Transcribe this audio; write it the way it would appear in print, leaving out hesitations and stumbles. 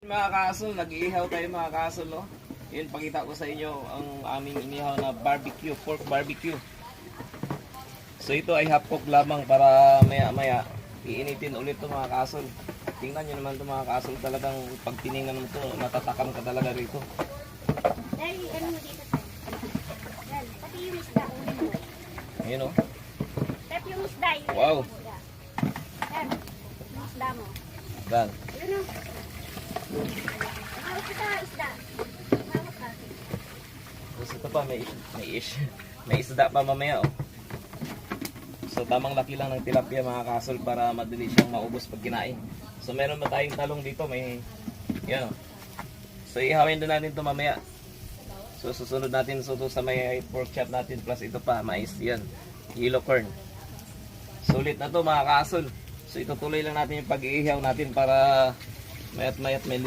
Mga kaasol, nag-iihaw tayo mga kaasol, no? Yun, pakita ko sa inyo ang aming inihaw na barbecue, pork barbecue. So ito ay half cook lamang para maya-maya iinitin ulit to mga kaasol. Tingnan nyo naman to mga kaasol, talagang pag tiningnan mo to, matatakam ka talaga rito. Dahil ano mo dito tayo? Yan, pati yung isda. Ayun, oh. Tap yung isda. Yung Wow. isda. Yan, yung isda mo. Yan. Yun o. Hawak kita isda. Hawak ka. Tapos ito pa, may isda pa mamaya, oh. So tamang laki lang ng tilapia mga kasol para madali siyang maubos pag kinain. So meron ba tayong talong dito, may yan, oh. So ihawin din natin ito mamaya. So susunod natin so sa may pork chop natin plus ito pa, mais yan, yellow corn. Sulit na to mga kasol. So itutuloy lang natin yung pag-iihaw natin para mayat may